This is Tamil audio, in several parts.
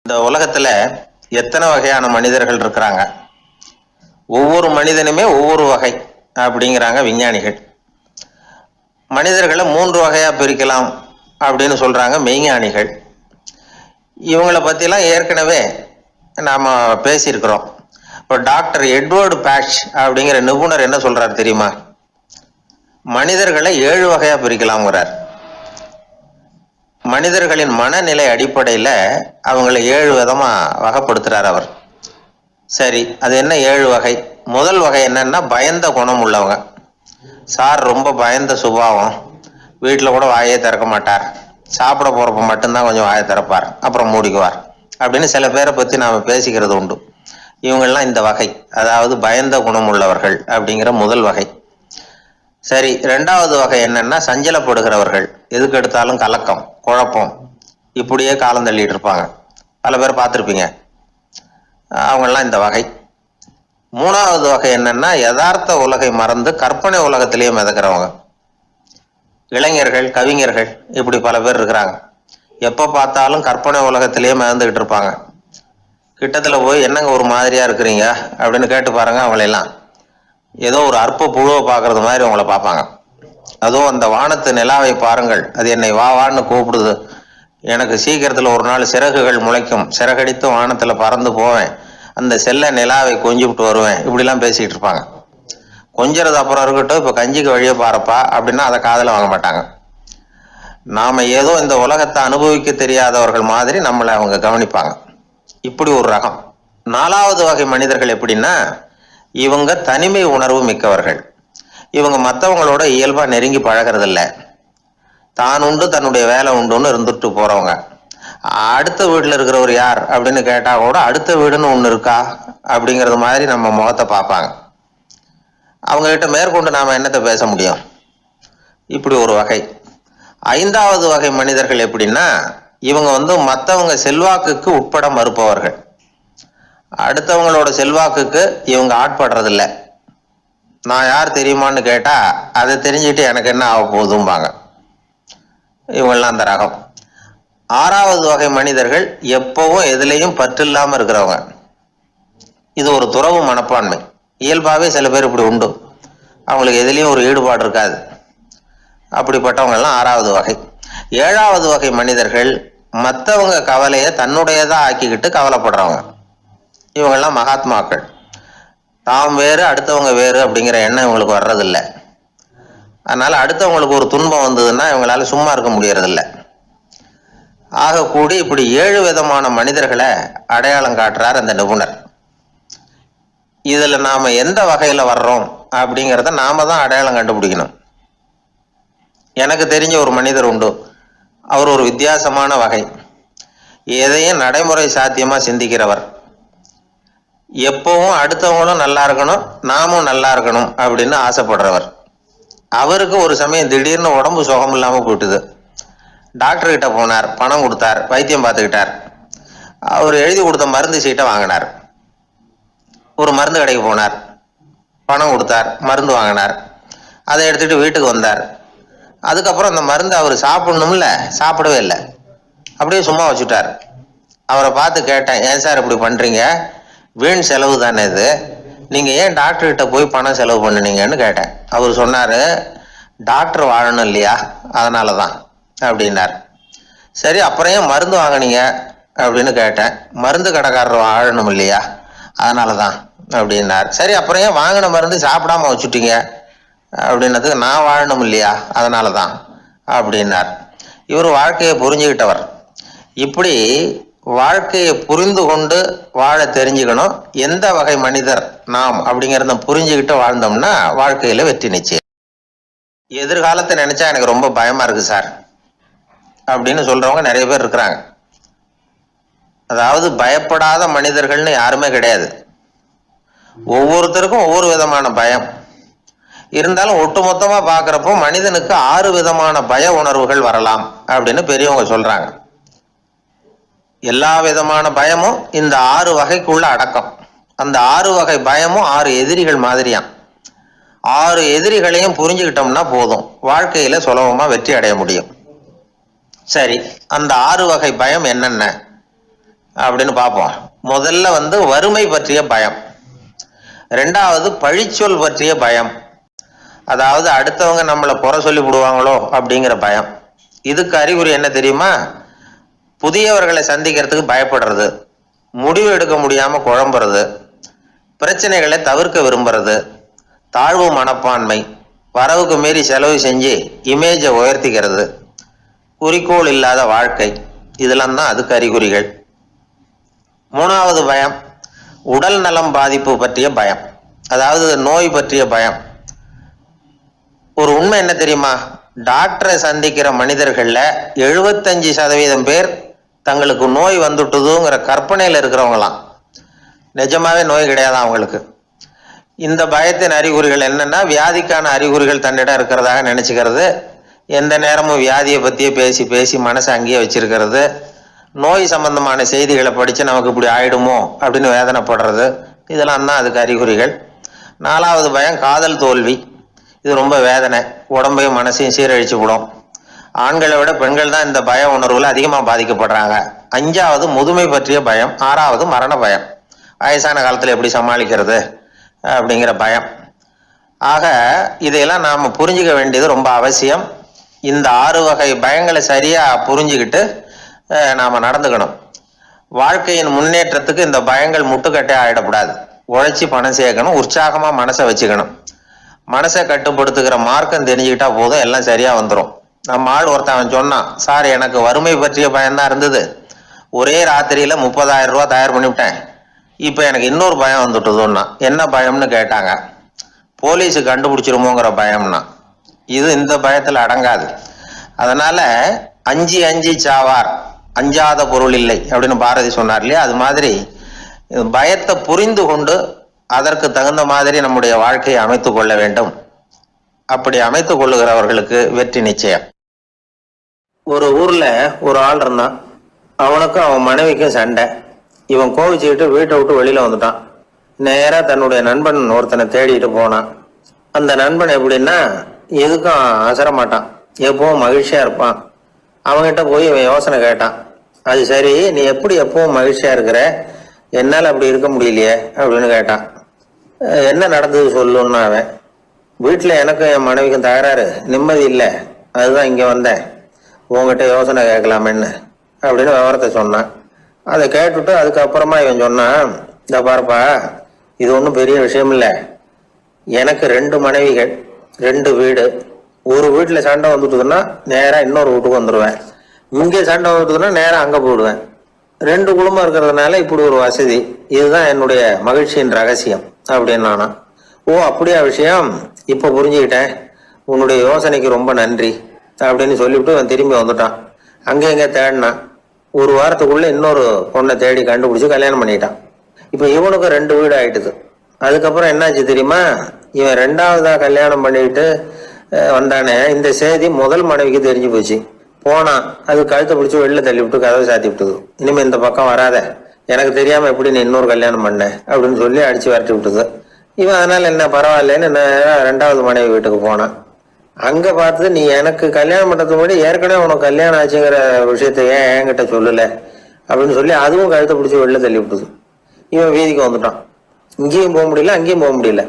இந்த உலகத்துல எத்தனை வகையான மனிதர்கள் இருக்கிறாங்க? ஒவ்வொரு மனிதனுமே ஒவ்வொரு வகை அப்படிங்கிறாங்க விஞ்ஞானிகள். மனிதர்களை 3 வகையா பிரிக்கலாம் அப்படின்னு சொல்றாங்க மெய்ஞானிகள். இவங்களை பத்திலாம் ஏற்கனவே நாம பேசியிருக்கிறோம். இப்போ டாக்டர் எட்வர்டு பேட்ச் அப்படிங்கிற நிபுணர் என்ன சொல்றாரு தெரியுமா? மனிதர்களை 7 வகையா பிரிக்கலாம்ங்கிறார். மனிதர்களின் மனநிலை அடிப்படையில் அவங்களை 7 விதமா வகைப்படுத்துறார் அவர். சரி, அது என்ன 7 வகை? முதல் வகை என்னன்னா பயந்த குணம் உள்ளவங்க. சார் ரொம்ப பயந்த சுபாவம், வீட்டில் கூட வாயே திறக்க மாட்டார், சாப்பிட போறப்ப மட்டும்தான் கொஞ்சம் வாயை திறப்பார், அப்புறம் மூடிக்குவார் அப்படின்னு சில பேரை பத்தி நாம பேசிக்கிறது உண்டு. இவங்கெல்லாம் இந்த வகை, அதாவது பயந்த குணம் உள்ளவர்கள் அப்படிங்கிற முதல் வகை. சரி, 2வது வகை என்னன்னா சஞ்சலப்படுகிறவர்கள், எதுக்கு எடுத்தாலும் கலக்கம் குழப்பம், இப்படியே காலம் தள்ளிட்டு இருப்பாங்க. பல பேர் பார்த்துருப்பீங்க. அவங்கெல்லாம் இந்த வகை. 3வது வகை என்னன்னா யதார்த்த உலகை மறந்து கற்பனை உலகத்திலேயே மிதக்கிறவங்க. இளைஞர்கள், கவிஞர்கள், இப்படி பல பேர் இருக்கிறாங்க. எப்போ பார்த்தாலும் கற்பனை உலகத்திலேயே மிதந்துகிட்டு இருப்பாங்க. கிட்டத்துல போய் என்னங்க ஒரு மாதிரியா இருக்கிறீங்க அப்படின்னு கேட்டு பாருங்க, அவங்களெல்லாம் ஏதோ ஒரு அற்ப புழுவை பார்க்கறது மாதிரி அவங்கள பார்ப்பாங்க. அதுவும் அந்த வானத்து நிலாவை பாருங்கள், அது என்னை வா வான்னு கூப்பிடுது, எனக்கு சீக்கிரத்துல ஒரு நாள் சிறகுகள் முளைக்கும், சிறகடித்து வானத்துல பறந்து போவேன், அந்த செல்ல நிலாவை கொஞ்சி விட்டு வருவேன், இப்படிலாம் பேசிட்டு இருப்பாங்க. கொஞ்சிறது அப்புறம் இருக்கட்டும், இப்ப கஞ்சிக்கு வழியே பாருப்பா அப்படின்னா அதை காதுல வாங்க மாட்டாங்க. நாம ஏதோ இந்த உலகத்தை அனுபவிக்க தெரியாதவர்கள் மாதிரி நம்மளை அவங்க கவனிப்பாங்க. இப்படி ஒரு ரகம். 4வது வகை மனிதர்கள் எப்படின்னா, இவங்க தனிமை உணர்வு மிக்கவர்கள். இவங்க மற்றவங்களோட இயல்பா நெருங்கி பழகிறதில்ல, தான் உண்டு தன்னுடைய வேலை உண்டுன்னு இருந்துட்டு போறவங்க. அடுத்த வீட்டுல இருக்கிறவர் யார் அப்படின்னு கேட்டா கூட அடுத்த வீடுன்னு ஒண்ணு இருக்கா அப்படிங்கறது மாதிரி நம்ம முகத்தை பார்ப்பாங்க. அவங்க கிட்ட மேற்கொண்டு நாம என்னத்தை பேச முடியும்? இப்படி ஒரு வகை. 5வது வகை மனிதர்கள் எப்படின்னா, இவங்க மற்றவங்க செல்வாக்குக்கு உட்பட மறுப்பவர்கள். அடுத்தவங்களோட செல்வாக்குக்கு இவங்க ஆட்படுறதில்ல. நான் யார் தெரியுமான்னு கேட்டா அதை தெரிஞ்சுட்டு எனக்கு என்ன ஆக போகுதும்பாங்க. இவங்கெல்லாம் அந்த ரகம். 6வது வகை மனிதர்கள் எப்பவும் எதுலையும் பற்று இல்லாம இருக்கிறவங்க. இது ஒரு துறவு மனப்பான்மை. இயல்பாவே சில பேர் இப்படி உண்டு, அவங்களுக்கு எதுலையும் ஒரு ஈடுபாடு இருக்காது. அப்படிப்பட்டவங்க எல்லாம் 6வது வகை. 7வது வகை மனிதர்கள் மற்றவங்க கவலையை தன்னுடையதா ஆக்கிக்கிட்டு கவலைப்படுறவங்க. இவங்கெல்லாம் மகாத்மாக்கள். தாம் வேறு அடுத்தவங்க வேறு அப்படிங்கிற எண்ணம் இவங்களுக்கு வர்றதில்லை. அதனால அடுத்தவங்களுக்கு ஒரு துன்பம் வந்ததுன்னா இவங்களால சும்மா இருக்க முடியறதில்லை. ஆக கூடி இப்படி 7 விதமான மனிதர்களை அடையாளம் காட்டுறார் அந்த நிபுணர். இதுல நாம எந்த வகையில வர்றோம் அப்படிங்கிறத நாம தான் அடையாளம் கண்டுபிடிக்கணும். எனக்கு தெரிஞ்ச ஒரு மனிதர் உண்டு. அவர் ஒரு வித்தியாசமான வகை. எதையும் நடைமுறை சாத்தியமா சிந்திக்கிறவர். எப்பவும் அடுத்தவங்களும் நல்லா இருக்கணும், நாமும் நல்லா இருக்கணும் அப்படின்னு ஆசைப்படுறவர். அவருக்கு ஒரு சமயம் திடீர்னு உடம்பு சுகம் இல்லாம போயிட்டுது. டாக்டர் கிட்ட போனார், பணம் கொடுத்தார், வைத்தியம் பார்த்துக்கிட்டார். அவர் எழுதி கொடுத்த மருந்து சீட்டை வாங்கினார். ஒரு மருந்து கடைக்கு போனார், பணம் கொடுத்தார், மருந்து வாங்கினார். அதை எடுத்துட்டு வீட்டுக்கு வந்தார். அதுக்கப்புறம் அந்த மருந்து அவர் சாப்பிடணும்ல, சாப்பிடவே இல்லை, அப்படியே சும்மா வச்சுட்டார். அவரை பார்த்து கேட்டேன், ஏன் சார் இப்படி பண்றீங்க? வீண் செலவு தானே இது, நீங்க ஏன் டாக்டர்கிட்ட போய் பணம் செலவு பண்ணுனீங்கன்னு கேட்டேன். அவர் சொன்னாரு, டாக்டர் வாழணும் இல்லையா, அதனாலதான் அப்படின்னார். சரி, அப்புறம் ஏன் மருந்து வாங்கினீங்க அப்படின்னு கேட்டேன். மருந்து கடைக்காரர் வாழணும் இல்லையா, அதனாலதான் அப்படின்னார். சரி, அப்புறம் ஏன் வாங்கின மருந்து சாப்பிடாம வச்சுட்டீங்க அப்படின்னதுக்கு, நான் வாழணும் இல்லையா அதனாலதான் அப்படின்னார். இவர் வாழ்க்கையை புரிஞ்சுக்கிட்டவர். இப்படி வாழ்க்கையை புரிந்து கொண்டு வாழ தெரிஞ்சுக்கணும். எந்த வகை மனிதர் நாம் அப்படிங்கிறத புரிஞ்சுக்கிட்டு வாழ்ந்தோம்னா வாழ்க்கையில வெற்றி நிச்சயம். எதிர்காலத்தை நினைச்சா எனக்கு ரொம்ப பயமா இருக்கு சார் அப்படின்னு சொல்றவங்க நிறைய பேர் இருக்கிறாங்க. அதாவது பயப்படாத மனிதர்கள்னு யாருமே கிடையாது. ஒவ்வொருத்தருக்கும் ஒவ்வொரு விதமான பயம் இருந்தாலும் ஒட்டுமொத்தமா பாக்குறப்போ மனிதனுக்கு 6 விதமான பய உணர்வுகள் வரலாம் அப்படின்னு பெரியவங்க சொல்றாங்க. எல்லா விதமான பயமும் இந்த 6 வகைக்குள்ள அடக்கம். அந்த 6 வகை பயமும் 6 எதிரிகள் மாதிரியாம். 6 எதிரிகளையும் புரிஞ்சுக்கிட்டோம்னா போதும், வாழ்க்கையில சுலபமா வெற்றி அடைய முடியும். சரி, அந்த 6 வகை பயம் என்னென்ன அப்படின்னு பார்ப்போம். முதல்ல வறுமை பற்றிய பயம், ரெண்டாவது பழிச்சொல் பற்றிய பயம், அதாவது அடுத்தவங்க நம்மளை குறை சொல்லி விடுவாங்களோ அப்படிங்கிற பயம். இதுக்கு அறிகுறி என்ன தெரியுமா? புதியவர்களை சந்திக்கிறதுக்கு பயப்படுறது, முடிவு எடுக்க முடியாம குழம்புறது, பிரச்சனைகளை தவிர்க்க விரும்புறது, தாழ்வு மனப்பான்மை, வரவுக்கு மீறி செலவு செஞ்சு இமேஜை உயர்த்திக்கிறது, குறிக்கோள் இல்லாத வாழ்க்கை, இதெல்லாம் தான் அதுக்கு அறிகுறிகள். மூணாவது பயம் உடல் நலம் பாதிப்பு பற்றிய பயம், அதாவது நோய் பற்றிய பயம். ஒரு உண்மை என்ன தெரியுமா? டாக்டரை சந்திக்கிற மனிதர்கள்ல 75% பேர் தங்களுக்கு நோய் வந்துட்டுதுங்கிற கற்பனையில் இருக்கிறவங்களாம். நிஜமாவே நோய் கிடையாது அவங்களுக்கு. இந்த பயத்தின் அறிகுறிகள் என்னன்னா, வியாதிக்கான அறிகுறிகள் தன்னிடம் இருக்கிறதாக நினைச்சுக்கிறது, எந்த நேரமும் வியாதியை பற்றியே பேசி பேசி மனசை அங்கேயே வச்சிருக்கிறது, நோய் சம்பந்தமான செய்திகளை படித்து நமக்கு இப்படி ஆயிடுமோ அப்படின்னு வேதனைப்படுறது, இதெல்லாம் தான் அதுக்கு அறிகுறிகள். நாலாவது பயம் காதல் தோல்வி. இது ரொம்ப வேதனை, உடம்பையும் மனசையும் சீரழிச்சு விடும். ஆண்களை விட பெண்கள் தான் இந்த பய உணர்வுல அதிகமாக பாதிக்கப்படுறாங்க. அஞ்சாவது முதுமை பற்றிய பயம். ஆறாவது மரண பயம், வயசான காலத்தில் எப்படி சமாளிக்கிறது அப்படிங்கிற பயம். ஆக இதையெல்லாம் நாம் புரிஞ்சுக்க வேண்டியது ரொம்ப அவசியம். இந்த 6 வகை பயங்களை சரியா புரிஞ்சுக்கிட்டு நாம் நடந்துக்கணும். வாழ்க்கையின் முன்னேற்றத்துக்கு இந்த பயங்கள் முட்டுக்கட்டே ஆகிடக்கூடாது. உழைச்சி பணம் சேர்க்கணும், உற்சாகமாக மனசை வச்சுக்கணும். மனசை கட்டுப்படுத்துகிற மார்க்கம் தெரிஞ்சுக்கிட்டா போதும், எல்லாம் சரியா வந்துடும். நம்ம ஆள் ஒருத்தவன் சொன்னான், சார் எனக்கு வறுமை பற்றிய பயம்தான் இருந்தது, ஒரே ராத்திரியில 30,000 ரூபா தயார் பண்ணிவிட்டேன், இப்போ எனக்கு இன்னொரு பயம் வந்துட்டுதுன்னா. என்ன பயம்னு கேட்டாங்க. போலீஸு கண்டுபிடிச்சிருமோங்கிற பயம்னா. இது இந்த பயத்தில் அடங்காது. அதனால அஞ்சி அஞ்சி சாவார், அஞ்சாத பொருள் இல்லை அப்படின்னு பாரதி சொன்னார் இல்லையா? அது மாதிரி பயத்தை புரிந்து கொண்டு அதற்கு தகுந்த மாதிரி நம்முடைய வாழ்க்கையை அமைத்துக் கொள்ள வேண்டும். அப்படி அமைத்துக் கொள்ளுகிறவர்களுக்கு வெற்றி நிச்சயம். ஒரு ஊர்ல ஒரு ஆள் இருந்தான். அவனுக்கும் அவன் மனைவிக்கும் சண்டை. இவன் கோவிச்சுக்கிட்டு வீட்டை விட்டு வெளியில வந்துட்டான். நேரா தன்னுடைய நண்பன் ஒருத்தனை தேடிட்டு போனான். அந்த நண்பன் எப்படின்னா, எதுக்கும் அசர மாட்டான், எப்பவும் மகிழ்ச்சியா இருப்பான். அவன்கிட்ட போய் இவன் யோசனை கேட்டான். அது சரி, நீ எப்படி எப்பவும் மகிழ்ச்சியா இருக்கிற, என்னால் அப்படி இருக்க முடியலையே அப்படின்னு கேட்டான். என்ன நடந்தது சொல்லுன்னா அவன், வீட்டில் எனக்கும் என் மனைவிக்கும் தகராறு, நிம்மதி இல்லை, அதுதான் இங்கே வந்தேன், உங்ககிட்ட யோசனை கேட்கலாமேன்னு அப்படின்னு விவரத்தை சொன்னான். அதை கேட்டுட்டு அதுக்கப்புறமா இவன் சொன்னான், இந்த பாருப்பா, இது ஒன்றும் பெரிய விஷயம் இல்லை, எனக்கு 2 மனைவிகள், 2 வீடு. ஒரு வீட்டில் சண்டை வந்துட்டுதுன்னா நேராக இன்னொரு வீட்டுக்கு வந்துடுவேன், இங்கே சண்டை வந்துட்டுதுன்னா நேராக அங்கே போயிடுவேன். 2 குடும்பம் இருக்கிறதுனால இப்படி ஒரு வசதி, இதுதான் என்னுடைய மகிழ்ச்சியின் ரகசியம் அப்படின்னு நானா. ஓ அப்படியா விஷயம், இப்போ புரிஞ்சுக்கிட்டேன், உன்னுடைய யோசனைக்கு ரொம்ப நன்றி அப்படின்னு சொல்லிவிட்டு அவன் திரும்பி வந்துட்டான். அங்கே இங்கே தேடினான். ஒரு வாரத்துக்குள்ள இன்னொரு பொண்ணை தேடி கண்டுபிடிச்சி கல்யாணம் பண்ணிட்டான். இப்போ இவனுக்கும் 2 வீடு ஆயிட்டுது. அதுக்கப்புறம் என்னாச்சு தெரியுமா? இவன் 2வதா கல்யாணம் பண்ணிக்கிட்டு வந்தானே, இந்த செய்தி முதல் மனைவிக்கு தெரிஞ்சு போச்சு. போனான், அது கழுத்தை பிடிச்சி வெளில தள்ளி விட்டு கதவை சாத்தி விட்டுது. இனிமே இந்த பக்கம் வராத, எனக்கு தெரியாம எப்படி நீ இன்னொரு கல்யாணம் பண்ண அப்படின்னு சொல்லி அடிச்சு விரட்டி விட்டுது. இவன் அதனால என்ன பரவாயில்லன்னு 2வது மனைவி வீட்டுக்கு போனான். அங்க பார்த்து, நீ எனக்கு கல்யாணம் பண்றதுக்கு முன்னாடி ஏற்கனவே உனக்கு கல்யாணம் ஆச்சுங்கிற விஷயத்த ஏன் என்கிட்ட சொல்லல அப்படின்னு சொல்லி அதுவும் கழுத்தை பிடிச்சி வெளில தள்ளி விட்டுது. இவன் வீதிக்கு வந்துட்டான். இங்கேயும் போக முடியல, அங்கேயும் போக முடியல.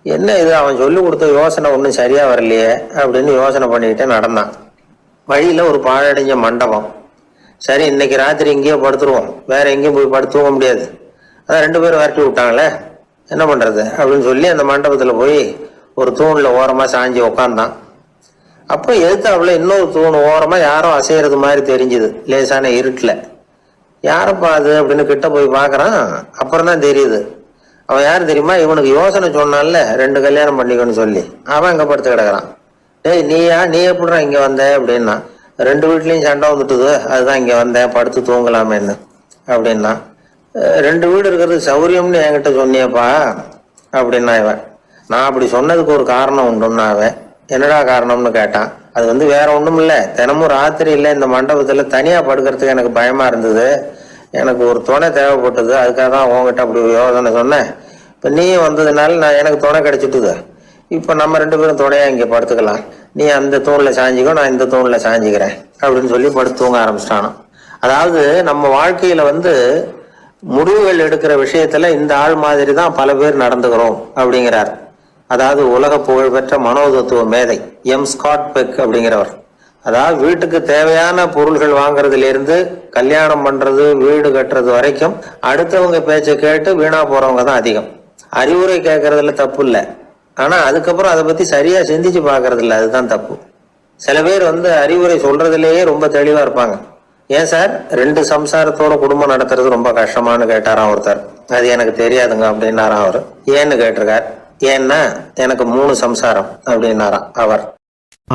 என்ன இது, அவன் சொல்லி கொடுத்த யோசனை ஒன்றும் சரியா வரலையே அப்படின்னு யோசனை பண்ணிக்கிட்டே நடந்தான். வழியில ஒரு பாழடைஞ்ச மண்டபம். சரி, இன்னைக்கு ராத்திரி இங்கேயே படுத்துருவோம், வேற எங்கேயும் போய் படுத்துக்க முடியாது, அதான் 2 பேரும் விரட்டி விட்டாங்களே, என்ன பண்றது அப்படின்னு சொல்லி அந்த மண்டபத்துல போய் ஒரு தூண்ல ஓரமா சாஞ்சி உக்காந்தான். அப்போ எதிர்த்தாப்புல இன்னொரு தூண் ஓரமா யாரோ அசைகிறது மாதிரி தெரிஞ்சுது, லேசான இருட்டுல. யாரப்பா அது அப்படின்னு கிட்ட போய் பாக்குறான். அப்புறம் தான் தெரியுது, அவன் யாரு தெரியுமா? இவனுக்கு யோசனை சொன்னான்ல 2 கல்யாணம் பண்ணிக்கணும்னு சொல்லி, அவன் அங்க படுத்து கிடக்குறான். டேய் நீயா, நீ எப்படிடா இங்க வந்த அப்படின்னா, 2 வீட்லயும் சண்டை வந்துட்டுது, அதுதான் இங்க வந்தேன், படுத்து தூங்கலாமேன்னு அப்படின்னா. 2 வீடு இருக்கிறது சௌரியம்னு என்கிட்ட சொன்னியப்பா அப்படின்னா இவன். நான் அப்படி சொன்னதுக்கு ஒரு காரணம் உண்டுன்னா அவன். என்னடா காரணம்னு கேட்டான். அது வேற ஒண்ணும் இல்லை, தினமும் ராத்திரி இல்லை இந்த மண்டபத்துல தனியா படுக்கிறதுக்கு எனக்கு பயமா இருந்தது, எனக்கு ஒரு துணை தேவைப்பட்டது, அதுக்காக தான் உங்ககிட்ட அப்படி யோசனை சொன்னேன். இப்ப நீ வந்ததுனால நான் எனக்கு துணை கிடைச்சிட்டுது, இப்ப நம்ம 2 பேரும் துணையா இங்க படுத்துக்கலாம், நீ அந்த தூண்ல சாஞ்சிக்கோ, நான் இந்த தூண்ல சாஞ்சிக்கிறேன் அப்படின்னு சொல்லி படுத்து தூங்க ஆரம்பிச்சிட்டானோ. அதாவது நம்ம வாழ்க்கையில முடிவுகள் எடுக்கிற விஷயத்துல இந்த ஆள் மாதிரி தான் பல பேர் நடந்துக்கிறோம் அப்படிங்கிறார். அதாவது உலக புகழ்பெற்ற மனோதத்துவ மேதை ஸ்காட் பெக் அப்படிங்கிறவர். அதாவது வீட்டுக்கு தேவையான பொருள்கள் வாங்குறதுல இருந்து கல்யாணம் பண்றது, வீடு கட்டுறது வரைக்கும் அடுத்தவங்க பேச்சை கேட்டு வீணா போறவங்க தான் அதிகம். அறிவுரை கேட்கறதுல தப்பு இல்லை, ஆனா அதுக்கப்புறம் அதை பத்தி சரியா சிந்திச்சு பாக்குறது இல்லை, அதுதான் தப்பு. சில பேர் அறிவுரை சொல்றதுலயே ரொம்ப தெளிவா இருப்பாங்க. ஏன் சார் 2 சம்சாரத்தோட குடும்பம் நடத்துறது ரொம்ப கஷ்டமானு கேட்டாராம் ஒருத்தர். அது எனக்கு தெரியாதுங்க அப்படின்னாராம் அவர். ஏன்னு கேட்டிருக்கார். ஏன்னா எனக்கு 3 சம்சாரம் அப்படின்னாராம் அவர்.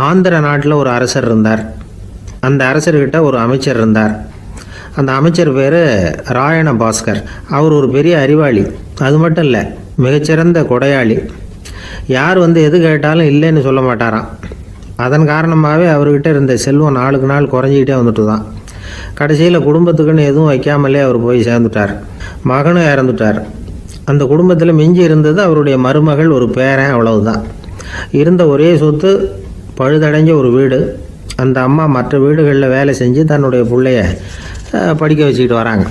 ஆந்திர நாட்டில் ஒரு அரசர் இருந்தார். அந்த அரசர்கிட்ட ஒரு அமைச்சர் இருந்தார். அந்த அமைச்சர் பேர் ராயண பாஸ்கர். அவர் ஒரு பெரிய அறிவாளி. அது மட்டும் இல்லை, மிகச்சிறந்த கொடையாளி. யார் எது கேட்டாலும் இல்லைன்னு சொல்ல மாட்டாராம். அதன் காரணமாகவே அவர்கிட்ட இருந்த செல்வம் நாளுக்கு நாள் குறைஞ்சிக்கிட்டே வந்துட்டு தான். கடைசியில் குடும்பத்துக்குன்னு எதுவும் வைக்காமலே அவர் போய் சேர்ந்துட்டார். மகனும் இறந்துட்டார். அந்த குடும்பத்தில் மிஞ்சி இருந்தது அவருடைய மருமகள், ஒரு பேரன், அவ்வளவுதான். இருந்த ஒரே சொத்து பழுதடைஞ்ச ஒரு வீடு. அந்த அம்மா மற்ற வீடுகளில் வேலை செஞ்சு தன்னுடைய பிள்ளைய படிக்க வச்சுக்கிட்டு வராங்க.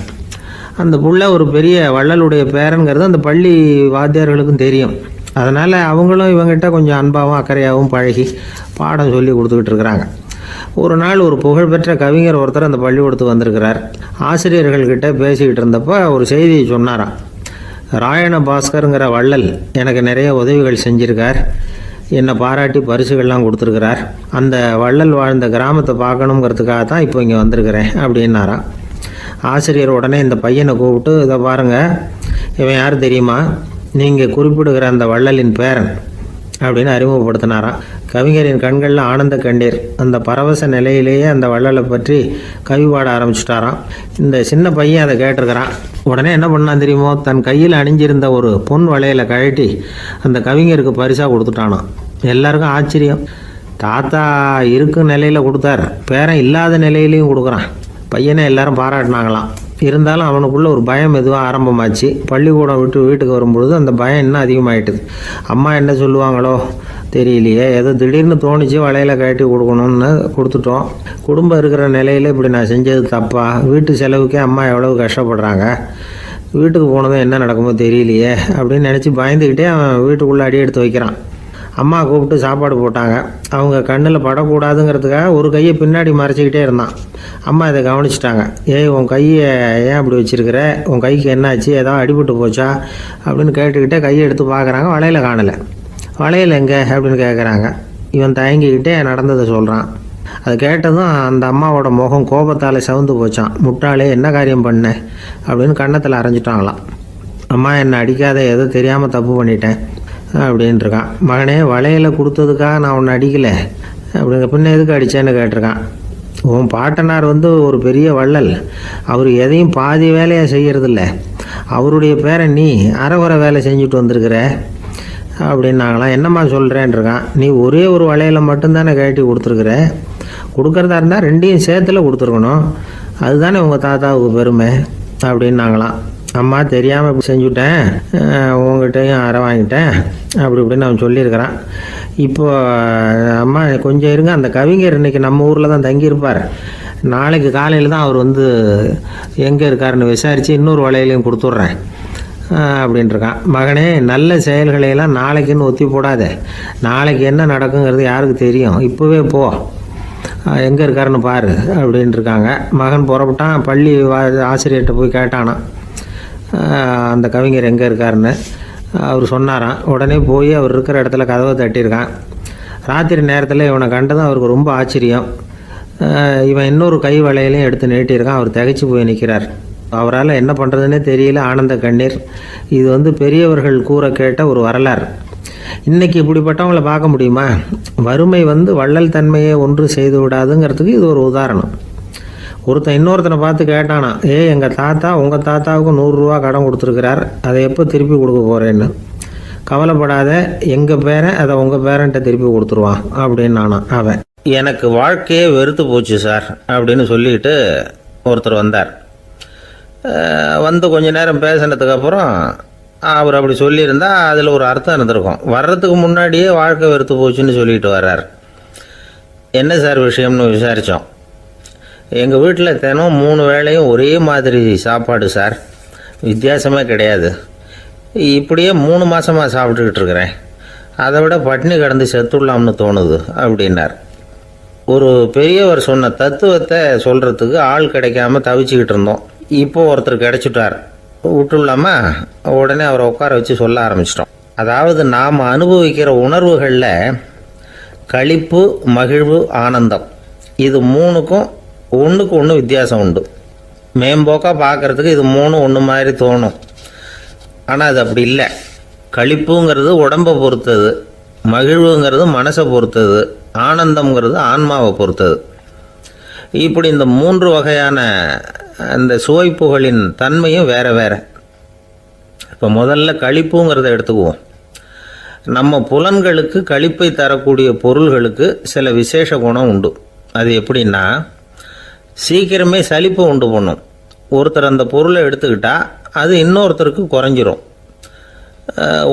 அந்த புள்ள ஒரு பெரிய வள்ளலுடைய பேரன்கிறது அந்த பள்ளி வாத்தியார்களுக்கும் தெரியும். அதனால் அவங்களும் இவங்ககிட்ட கொஞ்சம் அன்பாகவும் அக்கறையாகவும் பழகி பாடம் சொல்லி கொடுத்துக்கிட்டு இருக்கிறாங்க. ஒரு நாள் ஒரு புகழ்பெற்ற கவிஞர் ஒருத்தர் அந்த பள்ளிக்கூடத்துக்கு வந்திருக்கிறார். ஆசிரியர்கள்கிட்ட பேசிக்கிட்டு இருந்தப்போ ஒரு செய்தியை சொன்னாராம். ராயண பாஸ்கருங்கிற வள்ளல் எனக்கு நிறைய உதவிகள் செஞ்சுருக்கார், என்னை பாராட்டி பரிசுகள்லாம் கொடுத்துருக்கிறார். அந்த வள்ளல் வாழ்ந்த கிராமத்தை பார்க்கணுங்கிறதுக்காக தான் இப்போ இங்கே வந்திருக்கிறேன் அப்படின்னாராம். ஆசிரியர் உடனே இந்த பையனை கூப்பிட்டு, இதை பாருங்கள், இவன் யார் தெரியுமா? நீங்கள் குறிப்பிடுகிற அந்த வள்ளலின் பேரன் அப்படின்னு அறிமுகப்படுத்தினாராம். கவிஞரின் கண்களில் ஆனந்த கண்ணீர். அந்த பரவச நிலையிலேயே அந்த வள்ளலை பற்றி கவி பாட ஆரம்பிச்சுட்டாராம். இந்த சின்ன பையன் அதை கேட்டிருக்கிறான். உடனே என்ன பண்ணான் தெரியுமோ? தன் கையில் அணிஞ்சிருந்த ஒரு பொன் வளையலை கழட்டி அந்த கவிஞருக்கு பரிசாக கொடுத்துட்டானான். எல்லாருக்கும் ஆச்சரியம். தாத்தா இருக்கும் நிலையில் கொடுத்தார், பேரன் இல்லாத நிலையிலையும் கொடுக்குறான். பையனை எல்லாரும் பாராட்டினாங்களாம். இருந்தாலும் அவனுக்குள்ள ஒரு பயம் எதுவும் ஆரம்பமாச்சு. பள்ளிக்கூடம் விட்டு வீட்டுக்கு வரும்பொழுது அந்த பயம் இன்னும் அதிகமாகிட்டுது. அம்மா என்ன சொல்லுவாங்களோ தெரியலையே, ஏதோ திடீர்னு தோணிச்சு வளையலை கட்டி கொடுக்கணும்னு கொடுத்துட்டோம். குடும்பம் இருக்கிற நிலையில் இப்படி நான் செஞ்சது தப்பா? வீட்டு செலவுக்கே அம்மா எவ்வளவு கஷ்டப்படுறாங்க, வீட்டுக்கு போனதும் என்ன நடக்குமோ தெரியலையே அப்படின்னு நினச்சி பயந்துக்கிட்டே அவன் வீட்டுக்குள்ளே அடி எடுத்து வைக்கிறான். அம்மா கூப்பிட்டு சாப்பாடு போட்டாங்க. அவங்க கண்ணில் படக்கூடாதுங்கிறதுக்காக ஒரு கையை பின்னாடி மறைச்சிக்கிட்டே இருந்தான். அம்மா இதை கவனிச்சிட்டாங்க. ஏய், உன் கையை ஏன் அப்படி வச்சிருக்கிற? உன் கைக்கு என்னாச்சு? ஏதாவது அடிபட்டு போச்சா அப்படின்னு கேட்டுக்கிட்டே கையை எடுத்து பார்க்குறாங்க. வளையலை காணலை. வளையல் எங்கே அப்படின்னு கேட்குறாங்க. இவன் தயங்கிக்கிட்டே நடந்ததை சொல்கிறான். அது கேட்டதும் அந்த அம்மாவோட முகம் கோபத்தால் சவுந்து போச்சான். முட்டாளே, என்ன காரியம் பண்ண அப்படின்னு கன்னத்தில் அரைஞ்சிட்டாங்களாம். அம்மா, என்னை அடிக்காத, ஏதோ தெரியாமல் தப்பு பண்ணிட்டேன் அப்படின்ட்டுருக்கான். மகனே, வளையலை கொடுத்ததுக்காக நான் உன்னை அடிக்கலை அப்படிங்க, பின்ன எதுக்கு அடித்தேன்னு கேட்டிருக்கான். உன் பாட்டனார் ஒரு பெரிய வள்ளல். அவர் எதையும் பாதி வேலையாக செய்கிறதில்ல. அவருடைய பேரை நீ அரைகுறை வேலை செஞ்சுட்டு வந்திருக்கிற அப்படின்னாங்களாம். என்னம்மா சொல்கிறேன்ருக்கான். நீ ஒரே ஒரு வளையலை மட்டும்தானே கட்டி கொடுத்துருக்குற. கொடுக்குறதா இருந்தால் 2ஐயும் சேர்த்துல கொடுத்துருக்கணும். அதுதானே உங்கள் தாத்தாவுக்கு பெருமை அப்படின்னாங்களாம். அம்மா, தெரியாமல் இப்படி செஞ்சுட்டேன், உங்கள்கிட்டையும் அரை வாங்கிட்டேன் அப்படி இப்படின்னு அவன் சொல்லியிருக்கிறான். இப்போ அம்மா கொஞ்சம் இருங்க, அந்த கவிஞர் இன்றைக்கி நம்ம ஊரில் தான் தங்கியிருப்பார். நாளைக்கு காலையில் தான் அவர் எங்கே இருக்காருன்னு விசாரித்து இன்னொரு வளையலையும் கொடுத்துட்றேன் அப்படின்ட்டுருக்கான். மகனே, நல்ல செயல்களையெல்லாம் நாளைக்குன்னு ஒத்தி போடாத. நாளைக்கு என்ன நடக்குங்கிறது யாருக்கு தெரியும்? இப்போவே போ, எங்கே இருக்காருன்னு பாரு அப்படின்ட்டுருக்காங்க. மகன் புறப்பட்டான். பள்ளி ஆசிரியர்கிட்ட போய் கேட்டானா அந்த கவிஞர் எங்கே இருக்காருன்னு. அவர் சொன்னாராம். உடனே போய் அவர் இருக்கிற இடத்துல கதவை தட்டியிருக்கான். ராத்திரி நேரத்தில் இவனை கண்டதும் அவருக்கு ரொம்ப ஆச்சரியம். இவன் இன்னொரு கை வளையலையும் எடுத்து நீட்டியிருக்கான். அவர் திகைச்சு போய் நிற்கிறார். அவரால் என்ன பண்ணுறதுன்னே தெரியல. ஆனந்த கண்ணீர். இது பெரியவர்கள் கூற கேட்ட ஒரு வரலாறு. இன்றைக்கி இப்படிப்பட்டவங்களை பார்க்க முடியுமா? வறுமை வள்ளல் தன்மையை ஒன்று செய்து விடாதுங்கிறதுக்கு இது ஒரு உதாரணம். ஒருத்தன் இன்னொருத்தனை பார்த்து கேட்டானா, எங்கள் தாத்தா உங்கள் தாத்தாவுக்கு 100 ரூபா கடன் கொடுத்துருக்கிறார், அதை எப்போ திருப்பி கொடுக்க போகிறேன்னு. கவலைப்படாத, எங்கள் பேரன் அதை உங்கள் பேரன்ட்ட திருப்பி கொடுத்துருவான் அப்படின்னு அவன். எனக்கு வாழ்க்கையே வெறுத்து போச்சு சார் அப்படின்னு சொல்லிட்டு ஒருத்தர் வந்தார். கொஞ்ச நேரம் பேசினதுக்கப்புறம் அவர் அப்படி சொல்லியிருந்தால் அதில் ஒரு அர்த்தம் இருந்திருக்கும். வர்றதுக்கு முன்னாடியே வாழ்க்கை வெறுத்து போச்சுன்னு சொல்லிட்டு வர்றார். என்ன சார் விஷயம்னு விசாரித்தோம். எங்கள் வீட்டில் தினம் 3 வேளையும் ஒரே மாதிரி சாப்பாடு சார், வித்தியாசமே கிடையாது. இப்படியே 3 மாதமாக சாப்பிட்டுக்கிட்டு இருக்கிறேன். அதை விட பட்டினி கிடந்து செத்துடலாம்னு தோணுது அப்படின்னார். ஒரு பெரியவர் சொன்ன தத்துவத்தை சொல்கிறதுக்கு ஆள் கிடைக்காம தவிச்சுக்கிட்டு இருந்தோம். இப்போது ஒருத்தர் கிடைச்சிட்டார், விட்டுலாமா? உடனே அவரை உட்கார வச்சு சொல்ல ஆரம்பிச்சிட்டோம். அதாவது நாம் அனுபவிக்கிற உணர்வுகளில் களிப்பு, மகிழ்வு, ஆனந்தம், இது 3க்கும் ஒன்றுக்கு ஒன்று வித்தியாசம் உண்டு. மேம்போக்காக பார்க்குறதுக்கு இது 3 ஒன்று மாதிரி தோணும். ஆனால் அது அப்படி இல்லை. களிப்புங்கிறது உடம்பை பொறுத்தது, மகிழ்வுங்கிறது மனசை பொறுத்தது, ஆனந்தம்ங்கிறது ஆன்மாவை பொறுத்தது. இப்படி இந்த 3 வகையான அந்த சுவைப்புகளின் தன்மையும் வேறு வேறு. இப்போ முதல்ல களிப்புங்கிறத எடுத்துக்குவோம். நம்ம புலன்களுக்கு களிப்பை தரக்கூடிய பொருள்களுக்கு சில விசேஷ குணம் உண்டு. அது எப்படின்னா, சீக்கிரமே சலிப்பை உண்டு பண்ணும். ஒருத்தர் அந்த பொருளை எடுத்துக்கிட்டால் அது இன்னொருத்தருக்கு குறைஞ்சிரும்.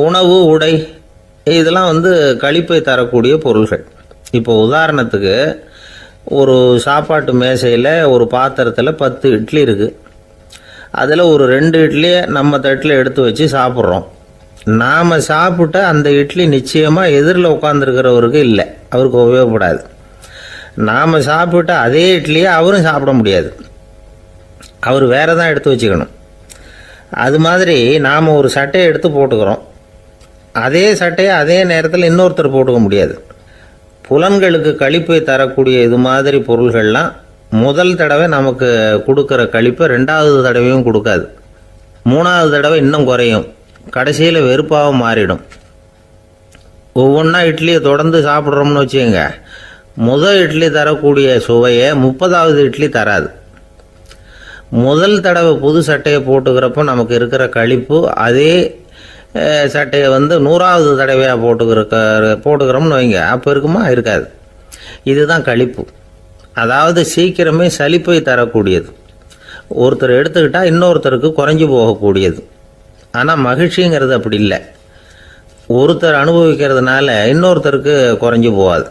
உணவு, உடை, இதெல்லாம் களிப்பை தரக்கூடிய பொருள்கள். இப்போ உதாரணத்துக்கு, ஒரு சாப்பாட்டு மேசையில் ஒரு பாத்திரத்தில் 10 இட்லி இருக்குது. அதில் ஒரு 2 இட்லியை நம்ம தட்டில் எடுத்து வச்சு சாப்பிட்றோம். நாம் சாப்பிட்ட அந்த இட்லி நிச்சயமாக எதிரில் உட்காந்துருக்கிறவருக்கு இல்லை, அவருக்கு உபயோகப்படாது. நாம் சாப்பிட்ட அதே இட்லியை அவரும் சாப்பிட முடியாது, அவர் வேறு தான் எடுத்து வச்சுக்கணும். அது மாதிரி நாம் ஒரு சட்டையை எடுத்து போட்டுக்கிறோம், அதே சட்டையை அதே நேரத்தில் இன்னொருத்தர் போட்டுக்க முடியாது. புலன்களுக்கு களிப்பை தரக்கூடிய இது மாதிரி பொருள்கள்லாம் முதல் தடவை நமக்கு கொடுக்குற களிப்பை 2வது தடவையும் கொடுக்காது. 3வது தடவை இன்னும் குறையும், கடைசியில் வெறுப்பாகவும் மாறிடும். ஒவ்வொன்றா இட்லியை தொடர்ந்து சாப்பிட்றோம்னு வச்சுக்கோங்க, முதல் இட்லி தரக்கூடிய சுவையை 30வது இட்லி தராது. முதல் தடவை புது சட்டையை போட்டுக்கிறப்போ நமக்கு இருக்கிற களிப்பு அதே சட்டையை 100வது தடவையாக போட்டுக்கிறோம்னு வைங்க, அப்போ இருக்குமா? இருக்காது. இதுதான் களிப்பு. அதாவது சீக்கிரமே சலிப்பை தரக்கூடியது. ஒருத்தர் எடுத்துக்கிட்டால் இன்னொருத்தருக்கு குறைஞ்சி போகக்கூடியது. ஆனால் மகிழ்ச்சிங்கிறது அப்படி இல்லை. ஒருத்தர் அனுபவிக்கிறதுனால இன்னொருத்தருக்கு குறைஞ்சி போகாது.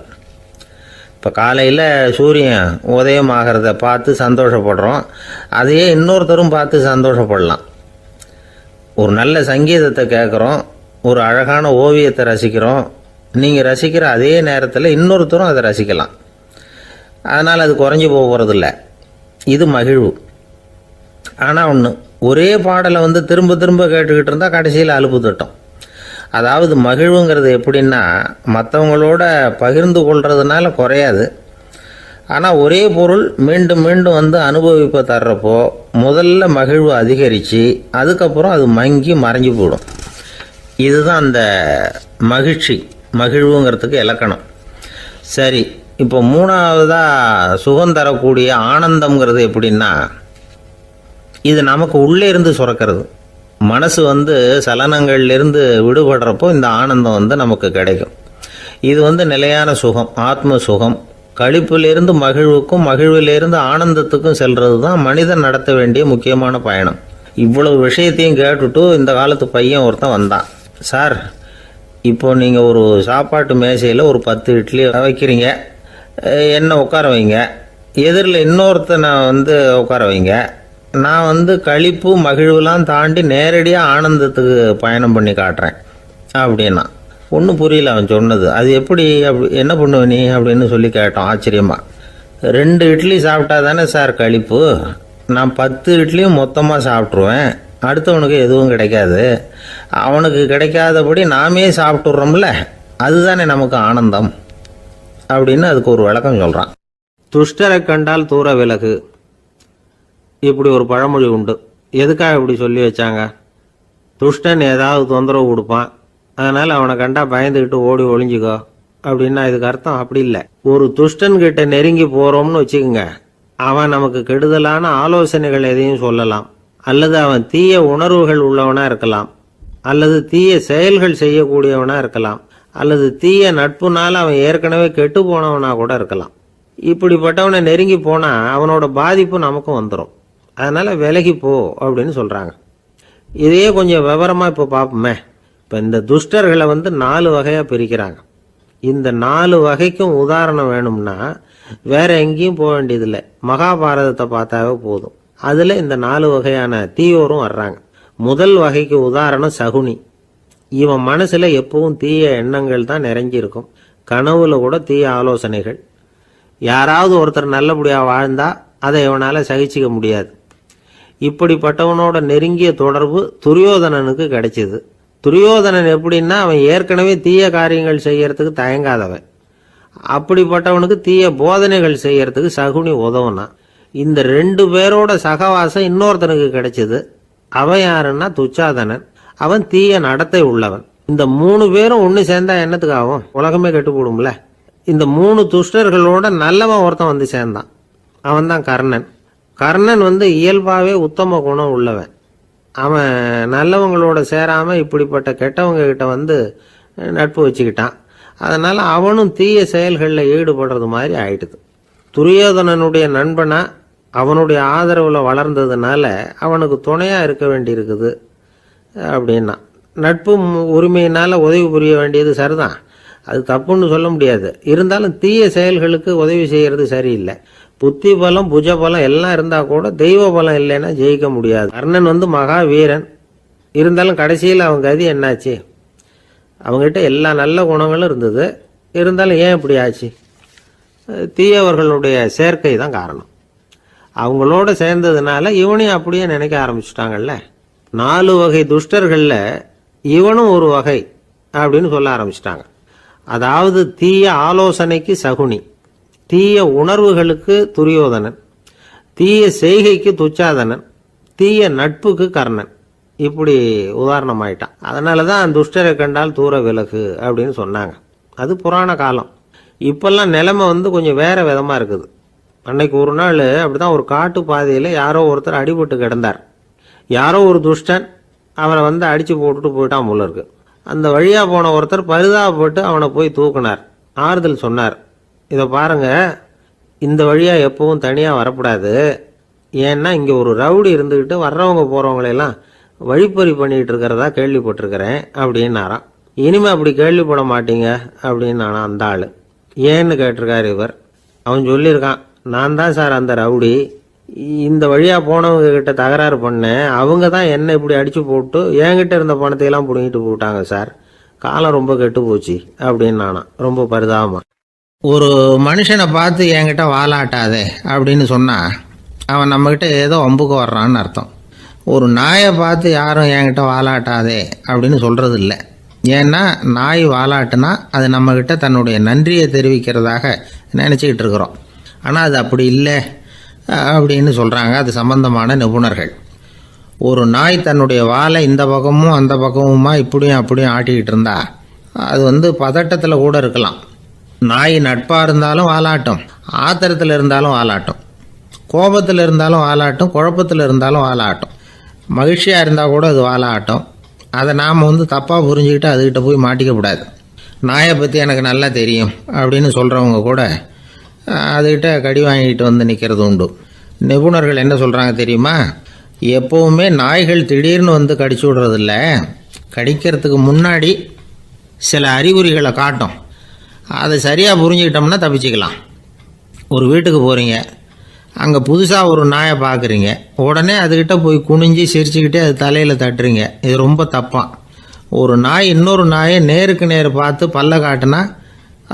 இப்போ காலையில் சூரியன் உதயம் ஆகிறத பார்த்து சந்தோஷப்படுறோம், அதையே இன்னொருத்தரும் பார்த்து சந்தோஷப்படலாம். ஒரு நல்ல சங்கீதத்தை கேட்குறோம், ஒரு அழகான ஓவியத்தை ரசிக்கிறோம், நீங்கள் ரசிக்கிற அதே நேரத்தில் இன்னொருத்தரும் அதை ரசிக்கலாம். அதனால் அது குறைஞ்சி போகிறதில்ல. இது மகிழ்வு. ஆனால் ஒன்று, ஒரே பாடலை திரும்ப திரும்ப கேட்டுக்கிட்டு இருந்தால் கடைசியில் அலுப்பு தட்டும். அதாவது மகிழ்வுங்கிறது எப்படின்னா, மற்றவங்களோட பகிர்ந்து கொள்றதுனால குறையாது. ஆனால் ஒரே பொருள் மீண்டும் மீண்டும் அனுபவிப்பை தர்றப்போ முதல்ல மகிழ்வு அதிகரித்து அதுக்கப்புறம் அது மங்கி மறைஞ்சு போயிடும். இதுதான் அந்த மகிழ்வுங்கிறதுக்கு இலக்கணம். சரி, இப்போ 3வதாக சுகம் தரக்கூடிய ஆனந்தம்ங்கிறது எப்படின்னா, இது நமக்கு உள்ளே இருந்து சுரக்கிறது. மனசு சலனங்கள்லேருந்து விடுபடுறப்போ இந்த ஆனந்தம் நமக்கு கிடைக்கும். இது நிலையான சுகம், ஆத்ம சுகம். களிப்பிலிருந்து மகிழ்வுக்கும், மகிழ்விலிருந்து ஆனந்தத்துக்கும் செல்றது தான் மனிதன் நடத்த வேண்டிய முக்கியமான பயணம். இவ்வளவு விஷயத்தையும் கேட்டுட்டு இந்த காலத்து பையன் ஒருத்தன் வந்தான். சார், இப்போது நீங்கள் ஒரு சாப்பாட்டு மேசையில் ஒரு 10 இட்லி வைக்கிறீங்க, என்னை உட்கார வைங்க, எதிரில் இன்னொருத்தனை உட்கார வைங்க, நான் களிப்பு மகிழ்வுலாம் தாண்டி நேரடியாக ஆனந்தத்துக்கு பயணம் பண்ணி காட்டுறேன் அப்படின்னா. ஒன்றும் புரியல அவன் சொன்னது. அது எப்படி, என்ன பண்ணுவ நீ அப்படின்னு சொல்லி கேட்டோம் ஆச்சரியமாக. 2 இட்லி சாப்பிட்டா தானே சார் களிப்பு, நான் 10 இட்லியும் மொத்தமாக சாப்பிட்ருவேன், அடுத்தவனுக்கு எதுவும் கிடைக்காது, அவனுக்கு கிடைக்காதபடி நாமே சாப்பிட்டுடுறோம்ல, அதுதானே நமக்கு ஆனந்தம் அப்படின்னு அதுக்கு ஒரு விளக்கம் சொல்கிறான். துஷ்டரை கண்டால் தூர விலகு, இப்படி ஒரு பழமொழி உண்டு. எதுக்காக இப்படி சொல்லி வச்சாங்க? துஷ்டன் ஏதாவது தொந்தரவு கொடுப்பான், அதனால் அவனை கண்டா பயந்துக்கிட்டு ஓடி ஒளிஞ்சிக்கோ அப்படின்னா இதுக்கு அர்த்தம் அப்படி இல்லை. ஒரு துஷ்டன்கிட்ட நெருங்கி போகிறோம்னு வச்சுக்கோங்க, அவன் நமக்கு கெடுதலான ஆலோசனைகள் எதையும் சொல்லலாம், அல்லது அவன் தீய உணர்வுகள் உள்ளவனாக இருக்கலாம், அல்லது தீய செயல்கள் செய்யக்கூடியவனாக இருக்கலாம், அல்லது தீய நட்புனால் அவன் ஏற்கனவே கெட்டு போனவனாக கூட இருக்கலாம். இப்படிப்பட்டவனை நெருங்கி போனால் அவனோட பாதிப்பு நமக்கும் வந்துடும். அதனால் விலகி போ அப்படின்னு சொல்கிறாங்க. இதையே கொஞ்சம் விவரமாக இப்போ பார்ப்போமே. இப்போ இந்த துஷ்டர்களை 4 வகையாக பிரிக்கிறாங்க. இந்த 4 வகைக்கும் உதாரணம் வேணும்னா வேற எங்கேயும் போக வேண்டியதில்லை. மகாபாரதத்தை பார்த்தாவே போதும். அதில் இந்த 4 வகையான தீயோரும் வர்றாங்க. முதல் வகைக்கு உதாரணம் சகுனி. இவன் மனசில் எப்பவும் தீய எண்ணங்கள் தான் நிறைஞ்சிருக்கும். கனவுல கூட தீய ஆலோசனைகள். யாராவது ஒருத்தர் நல்லபடியாக வாழ்ந்தா அதை இவனால் சகிச்சிக்க முடியாது. இப்படிப்பட்டவனோட நெருங்கிய தொடர்பு துரியோதனனுக்கு கிடைச்சிது. துரியோதனன் எப்படின்னா, அவன் ஏற்கனவே தீய காரியங்கள் செய்யறதுக்கு தயங்காதவன். அப்படிப்பட்டவனுக்கு தீய போதனைகள் செய்யறதுக்கு சகுனி உதவுனா. இந்த 2 பேரோட சகவாசம் இன்னொருத்தனுக்கு கிடைச்சது. அவன் யாருன்னா துச்சாதனன். அவன் தீய நடத்தை உள்ளவன். இந்த 3 பேரும் ஒன்று சேர்ந்தா என்னத்துக்கு ஆகும்? உலகமே கெட்டுப்போடும்ல. இந்த 3 துஷ்டர்களோட நல்லவன் ஒருத்தன் வந்து சேர்ந்தான். அவன் தான் கர்ணன். கர்ணன் இயல்பாகவே உத்தம குணம் உள்ளவன். அவன் நல்லவங்களோட சேராமல் இப்படிப்பட்ட கெட்டவங்க கிட்ட நட்பு வச்சுக்கிட்டான். அதனால் அவனும் தீய செயல்களில் ஈடுபடுறது மாதிரி ஆயிடுது. துரியோதனனுடைய நண்பனா அவனுடைய ஆதரவில் வளர்ந்ததுனால அவனுக்கு துணையாக இருக்க வேண்டியிருக்குது அப்படின்னா. நட்பு உரிமையினால் உதவி புரிய வேண்டியது சரிதான், அது தப்புன்னு சொல்ல முடியாது. இருந்தாலும் தீய செயல்களுக்கு உதவி செய்கிறது சரியில்லை. புத்தி பலம் புஜ பலம் எல்லாம் இருந்தால் கூட தெய்வ பலம் இல்லைன்னா ஜெயிக்க முடியாது. கர்ணன் மகா வீரன். இருந்தாலும் கடைசியில் அவன் கதி என்னாச்சு? அவங்ககிட்ட எல்லா நல்ல குணங்களும் இருந்தது. இருந்தாலும் ஏன் இப்படி ஆச்சு? தீயவர்களுடைய சேர்க்கை தான் காரணம். அவங்களோட சேர்ந்ததுனால இவனையும் அப்படியே நினைக்க ஆரம்பிச்சுட்டாங்கல்ல. 4 வகை துஷ்டர்களில் இவனும் ஒரு வகை அப்படின்னு சொல்ல ஆரம்பிச்சிட்டாங்க. அதாவது தீய ஆலோசனைக்கு சகுனி, தீய உணர்வுகளுக்கு துரியோதனன், தீய செய்கைக்கு துச்சாதனன், தீய நட்புக்கு கர்ணன். இப்படி உதாரணமாயிட்டான். அதனால தான் துஷ்டரை கண்டால் தூர விலகு அப்படின்னு சொன்னாங்க. அது புராண காலம். இப்பெல்லாம் நிலைமை கொஞ்சம் வேற விதமாக இருக்குது. அன்னைக்கு ஒரு நாள் அப்படிதான் ஒரு காட்டு பாதையில் யாரோ ஒருத்தர் அடிபட்டு கிடந்தார். யாரோ ஒரு துஷ்டன் அவனை அடித்து போட்டுட்டு போயிட்டான் போல இருக்கு. அந்த வழியாக போன ஒருத்தர் பரிதாபப்பட்டு அவனை போய் தூக்குனார். ஆறுதல் சொன்னார். இதை பாருங்க, இந்த வழியாக எப்பவும் தனியாக வரக்கூடாது. ஏன்னா இங்கே ஒரு ரவுடி இருந்துக்கிட்டு வர்றவங்க போகிறவங்களெல்லாம் வழிப்பறி பண்ணிகிட்டு இருக்கிறதா கேள்விப்பட்டிருக்கிறேன் அப்படின்னாராம். இனிமே அப்படி கேள்விப்பட மாட்டீங்க அப்படின்னு அந்த ஆள். ஏன்னு கேட்டிருக்காரு இவர். அவன் சொல்லியிருக்கான், நான் தான் சார் அந்த ரவுடி. இந்த வழியாக போனவங்க கிட்ட தகராறு பண்ணேன். அவங்க தான் என்ன இப்படி அடித்து போட்டு என்கிட்ட இருந்த பணத்தையெல்லாம் பிடுங்கிட்டு போட்டாங்க சார். காலம் ரொம்ப கெட்டு போச்சு அப்படின்னு நானா ரொம்ப பரிதாபமா. ஒரு மனுஷனை பார்த்து என்கிட்ட வாலாட்டாதே அப்படின்னு சொன்னால் அவன் நம்மக்கிட்ட ஏதோ வம்புக்கு வர்றான்னு அர்த்தம். ஒரு நாயை பார்த்து யாரும் என்கிட்ட வாலாட்டாதே அப்படின்னு சொல்கிறது இல்லை. ஏன்னா நாய் வாலாட்டுனா அது நம்மக்கிட்ட தன்னுடைய நன்றியை தெரிவிக்கிறதாக நினச்சிக்கிட்டு இருக்கிறோம். ஆனால் அது அப்படி இல்லை அப்படின்னு சொல்கிறாங்க அது சம்பந்தமான நிபுணர்கள். ஒரு நாய் தன்னுடைய வாலை இந்த பக்கமும் அந்த பக்கமுமா இப்படியும் அப்படியும் ஆட்டிக்கிட்டு இருந்தா அது பதட்டத்தில் கூட இருக்கலாம். நாய் நட்பாக இருந்தாலும் வாலாட்டும், ஆத்திரத்தில் இருந்தாலும் வாலாட்டும், கோபத்தில் இருந்தாலும் வாலாட்டும், குழப்பத்தில் இருந்தாலும் வாலாட்டும், மகிழ்ச்சியாக இருந்தால் கூட அது வாலாட்டும். அதை நாம் தப்பாக புரிஞ்சுக்கிட்டு அதுக்கிட்ட போய் மாட்டிக்கக்கூடாது. நாயை பற்றி எனக்கு நல்லா தெரியும் அப்படின்னு சொல்கிறவங்க கூட அதுக்கிட்ட கடி வாங்கிட்டு நிற்கிறது உண்டு. நிபுணர்கள் என்ன சொல்கிறாங்க தெரியுமா? எப்போவுமே நாய்கள் திடீர்னு கடிச்சு விடுறதில்ல. கடிக்கிறதுக்கு முன்னாடி சில அறிகுறிகளை காட்டும். அதை சரியாக புரிஞ்சுக்கிட்டோம்னா தப்பிச்சிக்கலாம். ஒரு வீட்டுக்கு போகிறீங்க, அங்கே புதுசாக ஒரு நாயை பார்க்குறீங்க, உடனே அதுக்கிட்ட போய் குனிஞ்சு சிரிச்சுக்கிட்டே அது தலையில் தட்டுறீங்க. இது ரொம்ப தப்பான். ஒரு நாய் இன்னொரு நாயை நேருக்கு நேர் பார்த்து பல்ல காட்டுனா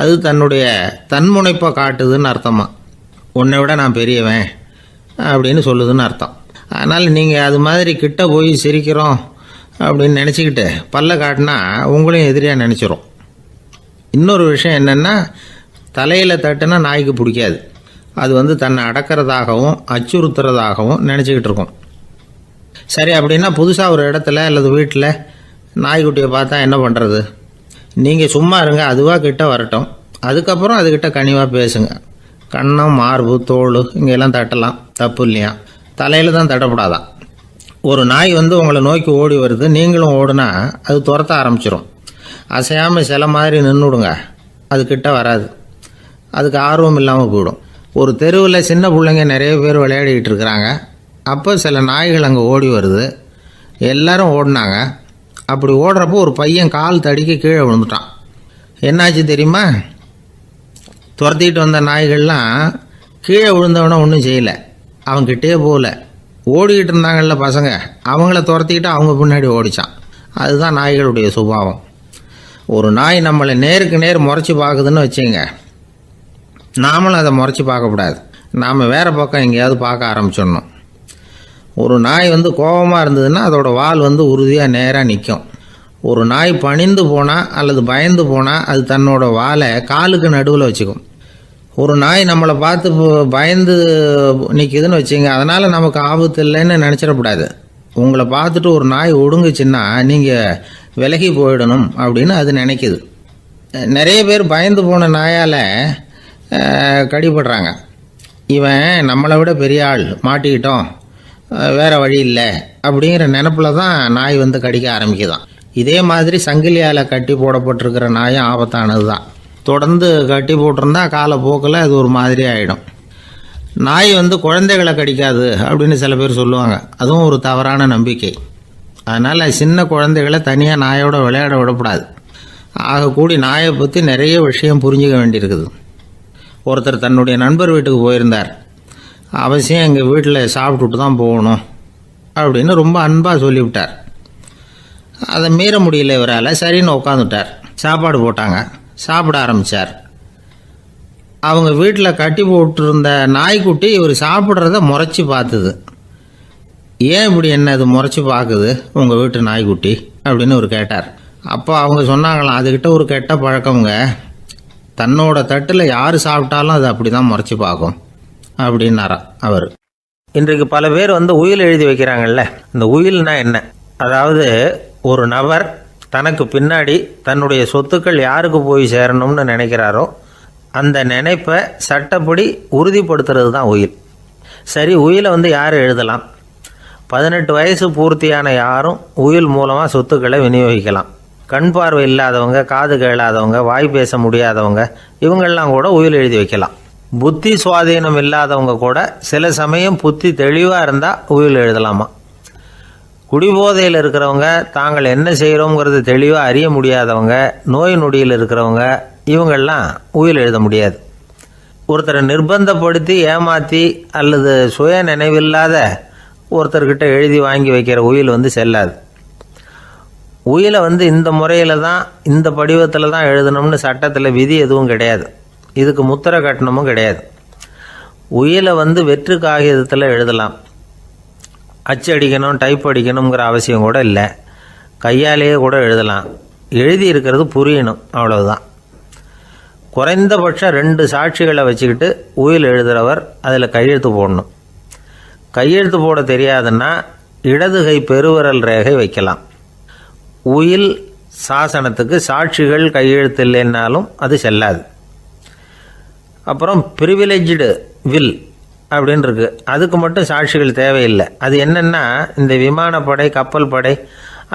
அது தன்னுடைய தன்முனைப்பை காட்டுதுன்னு அர்த்தமா. உன்னை விட நான் பெரியவன் அப்படின்னு சொல்லுதுன்னு அர்த்தம். அதனால் நீங்கள் அது மாதிரி கிட்ட போய் சிரிக்கிறோம் அப்படின்னு நினச்சிக்கிட்டு பல்ல காட்டினா உங்களையும் எதிரியாக நினச்சிரும். இன்னொரு விஷயம் என்னென்னா, தலையில் தட்டுனா நாய்க்கு பிடிக்காது. அது தன்னை அடக்கிறதாகவும் அச்சுறுத்துறதாகவும் நினச்சிக்கிட்டு இருக்கும். சரி, அப்படின்னா புதுசாக ஒரு இடத்துல அல்லது வீட்டில் நாய்க்குட்டியை பார்த்தா என்ன பண்ணுறது? நீங்கள் சும்மா இருங்க, அதுவாக கிட்ட வரட்டும். அதுக்கப்புறம் அதுக்கிட்ட கனிவாக பேசுங்க. கன்னம், மார்பு, தோல் இங்கெல்லாம் தட்டலாம், தப்பு இல்லையா? தலையில் தான் தட்டப்படாதான். ஒரு நாய் உங்களை நோக்கி ஓடி வருது, நீங்களும் ஓடுனா அது துரத்த ஆரம்பிச்சிடும். அசையாமல் சில மாதிரி நின்றுடுங்க, அது கிட்ட வராது. அதுக்கு ஆர்வம் இல்லாமல் போயிடும். ஒரு தெருவில் சின்ன பிள்ளைங்க நிறைய பேர் விளையாடிக்கிட்டு இருக்கிறாங்க. அப்போ சில நாய்கள் அங்கே ஓடி வருது. எல்லாரும் ஓடினாங்க. அப்படி ஓடுறப்போ ஒரு பையன் கால் தடிக்க கீழே விழுந்துட்டான். என்னாச்சு தெரியுமா? துரத்திட்டு வந்த நாய்கள்லாம் கீழே விழுந்தவனை ஒன்றும் செய்யலை, அவன்கிட்டே போகல. ஓடிக்கிட்டு இருந்தாங்கள்ல பசங்க, அவங்கள துரத்திக்கிட்டு அவங்க பின்னாடி ஓடிச்சான். அதுதான் நாய்களுடைய சுபாவம். ஒரு நாய் நம்மளை நேருக்கு நேர் முறைச்சி பார்க்குதுன்னு வச்சுங்க, நாமளும் அதை முறைச்சி பார்க்கக்கூடாது. நாம் வேறு பக்கம் எங்கேயாவது பார்க்க ஆரம்பிச்சிடணும். ஒரு நாய் கோபமாக இருந்ததுன்னா அதோட வால் உறுதியாக நேராக நிற்கும். ஒரு நாய் பணிந்து போனால் அல்லது பயந்து போனால் அது தன்னோட வாலை காலுக்கு நடுவில் வச்சுக்கும். ஒரு நாய் நம்மளை பார்த்து பயந்து நிற்கிதுன்னு வச்சுங்க, அதனால் நமக்கு ஆபத்து இல்லைன்னு நினச்சிடக்கூடாது. உங்களை பார்த்துட்டு ஒரு நாய் ஒடுங்குச்சுன்னா நீங்கள் விலகி போயிடணும் அப்படின்னு அது நினைக்குது. நிறைய பேர் பயந்து போன நாயால் கடிபடுறாங்க. இவன் நம்மளை விட பெரிய ஆள், மாட்டிக்கிட்டோம், வேறு வழி இல்லை அப்படிங்கிற நினப்பில் தான் நாய் கடிக்க ஆரம்பிக்குதான். இதே மாதிரி சங்கிலியால் கட்டி போடப்பட்டிருக்கிற நாயும் ஆபத்தானது தான். தொடர்ந்து கட்டி போட்டிருந்தா காலப்போக்கில் அது ஒரு மாதிரி ஆகிடும். நாய் குழந்தைகளை கடிக்காது அப்படின்னு சில பேர் சொல்லுவாங்க. அதுவும் ஒரு தவறான நம்பிக்கை. அதனால் சின்ன குழந்தைகளை தனியாக நாயோட விளையாட விடக்கூடாது. ஆகக்கூடி நாயை பற்றி நிறைய விஷயம் புரிஞ்சுக்க வேண்டியிருக்குது. ஒருத்தர் தன்னுடைய நண்பர் வீட்டுக்கு போயிருந்தார். அவசியம் எங்கள் வீட்டில் சாப்பிட்டுட்டு தான் போகணும் அப்படின்னு ரொம்ப அன்பாக சொல்லிவிட்டார். அதை மீற முடியல இவரால். சரின்னு உட்காந்துட்டார். சாப்பாடு போட்டாங்க, சாப்பிட ஆரம்பித்தார். அவங்க வீட்டில் கட்டி போட்டிருந்த நாய்க்குட்டி இவர் சாப்பிட்றத முறைச்சி பார்த்துது. ஏன் இப்படி என்ன இது முறைச்சி பார்க்குது உங்கள் வீட்டு நாய்க்குட்டி அப்படின்னு அவர் கேட்டார். அப்போ அவங்க சொன்னாங்களாம், அதுக்கிட்ட ஒரு கெட்ட பழக்கம்ங்க, தன்னோட தட்டில் யார் சாப்பிட்டாலும் அது அப்படி தான் முறைச்சி பார்க்கும் அப்படின்னாரா அவர். இன்றைக்கு பல பேர் உயில் எழுதி வைக்கிறாங்கல்ல. இந்த உயில்னா என்ன? அதாவது ஒரு நபர் தனக்கு பின்னாடி தன்னுடைய சொத்துக்கள் யாருக்கு போய் சேரணும்னு நினைக்கிறாரோ அந்த நினைப்பை சட்டப்படி உறுதிப்படுத்துறது தான் உயில். சரி, உயிலை யார் எழுதலாம்? 18 வயசு பூர்த்தியான யாரும் உயில் மூலமாக சொத்துக்களை விநியோகிக்கலாம். கண் பார்வை இல்லாதவங்க, காது கேளாதவங்க, வாய் பேச முடியாதவங்க, இவங்கெல்லாம் கூட உயில் எழுதி வைக்கலாம். புத்தி சுவாதீனம் இல்லாதவங்க கூட சில சமயம் புத்தி தெளிவாக இருந்தால் உயில் எழுதலாமா. குடிபோதையில் இருக்கிறவங்க, தாங்கள் என்ன செய்கிறோங்கிறது தெளிவாக அறிய முடியாதவங்க, நோய் நொடியில் இருக்கிறவங்க, இவங்கெல்லாம் உயில் எழுத முடியாது. ஒருத்தரை நிர்பந்தப்படுத்தி ஏமாற்றி அல்லது சுய நினைவில்லாத ஒருத்தர்கிட்ட எழுதி வாங்கி வைக்கிற உயில் செல்லாது. உயிலை இந்த முறையில் தான், இந்த படிவத்தில் தான் எழுதணும்னு சட்டத்தில் விதி எதுவும் கிடையாது. இதுக்கு முத்திரை கட்டணமும் கிடையாது. உயிலை வெற்று காகிதத்தில் எழுதலாம். அச்சு அடிக்கணும், டைப் அடிக்கணுங்கிற அவசியம் கூட இல்லை. கையாலேயே கூட எழுதலாம். எழுதி இருக்கிறது புரியணும், அவ்வளவுதான். குறைந்தபட்சம் 2 சாட்சிகளை வச்சுக்கிட்டு உயில் எழுதுகிறவர் அதில் கையெழுத்து போடணும். கையெழுத்து போட தெரியாதுன்னா இடது கை பெருவிரல் ரேகை வைக்கலாம். உயில் சாசனத்துக்கு சாட்சிகள் கையெழுத்து இல்லைன்னாலும் அது செல்லாது. அப்புறம் ப்ரிவிலேஜ்டு வில் அப்படின்னு இருக்கு, அதுக்கு மட்டும் சாட்சிகள் தேவையில்லை. அது என்னென்னா, இந்த விமானப்படை, கப்பல் படை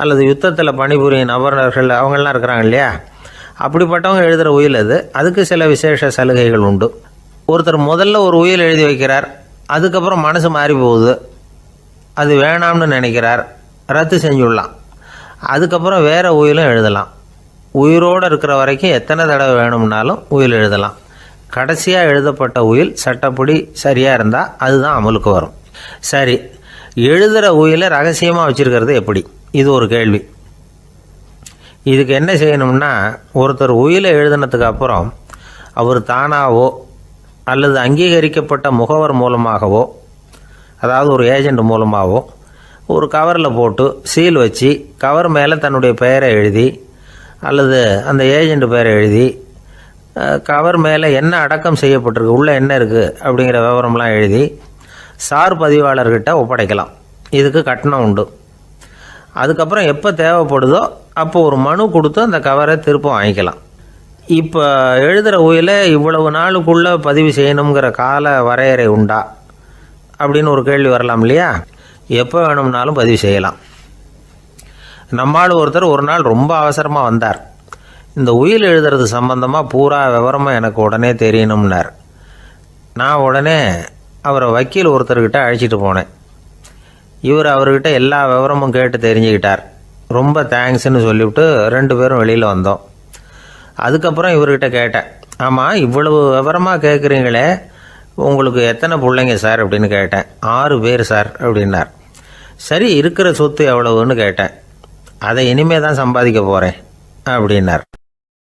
அல்லது யுத்தத்தில் பணிபுரியும் நபர்கள் அவங்கெல்லாம் இருக்கிறாங்க இல்லையா, அப்படிப்பட்டவங்க எழுதுகிற உயில் அது. அதுக்கு சில விசேஷ சலுகைகள் உண்டு. ஒருத்தர் முதல்ல ஒரு உயில் எழுதி வைக்கிறார், அதுக்கப்புறம் மனசு மாறி போகுது, அது வேணாம்னு நினைக்கிறார், ரத்து செஞ்சுடலாம். அதுக்கப்புறம் வேறு உயிலும் எழுதலாம். உயிரோடு இருக்கிற வரைக்கும் எத்தனை தடவை வேணும்னாலும் உயில் எழுதலாம். கடைசியாக எழுதப்பட்ட உயில் சட்டப்படி சரியாக இருந்தால் அதுதான் அமலுக்கு வரும். சரி, எழுதுகிற உயிலை ரகசியமாக வச்சுருக்கிறது எப்படி? இது ஒரு கேள்வி. இதுக்கு என்ன செய்யணும்னா, ஒருத்தர் உயிலை எழுதினதுக்கு அப்புறம் அவர் தானாவோ அல்லது அங்கீகரிக்கப்பட்ட முகவர் மூலமாகவோ, அதாவது ஒரு ஏஜெண்ட் மூலமாகவோ, ஒரு கவரில் போட்டு சீல் வச்சு கவர் மேலே தன்னுடைய பெயரை எழுதி அல்லது அந்த ஏஜெண்ட் பெயரை எழுதி கவர் மேலே என்ன அடக்கம் செய்யப்பட்டிருக்கு, உள்ளே என்ன இருக்குது அப்படிங்கிற விவரம்லாம் எழுதி சார் பதிவாளர்கிட்ட ஒப்படைக்கலாம். இதுக்கு கட்டணம் உண்டு. அதுக்கப்புறம் எப்போ தேவைப்படுதோ அப்போ ஒரு மனு கொடுத்து அந்த கவரை திரும்ப வாங்கிக்கலாம். இப்போ எழுதுகிற உயிலை இவ்வளவு நாளுக்குள்ளே பதிவு செய்யணுங்கிற கால வரையறை உண்டா அப்படின்னு ஒரு கேள்வி வரலாம் இல்லையா? எப்போ வேணும்னாலும் பதிவு செய்யலாம். நம்மால் ஒருத்தர் ஒரு நாள் ரொம்ப அவசரமாக வந்தார். இந்த உயில் எழுதுறது சம்பந்தமாக பூரா விவரமாக எனக்கு உடனே தெரியணும்னார். நான் உடனே அவரை வக்கீல் ஒருத்தர்கிட்ட அழைச்சிட்டு போனேன். இவர் அவர்கிட்ட எல்லா விவரமும் கேட்டு தெரிஞ்சுக்கிட்டார். ரொம்ப தேங்க்ஸ்ன்னு சொல்லிவிட்டு 2 பேரும் வெளியில் வந்தோம். அதுக்கப்புறம் இவர்கிட்ட கேட்டேன், ஆமாம், இவ்வளவு விவரமாக கேட்குறீங்களே, உங்களுக்கு எத்தனை பிள்ளைங்க சார் அப்படின்னு கேட்டேன். 6 பேர் சார் அப்படின்னார். சரி, இருக்கிற சொத்து எவ்வளவுன்னு கேட்டேன். அதை இனிமே தான் சம்பாதிக்க போகிறேன் அப்படின்னார்.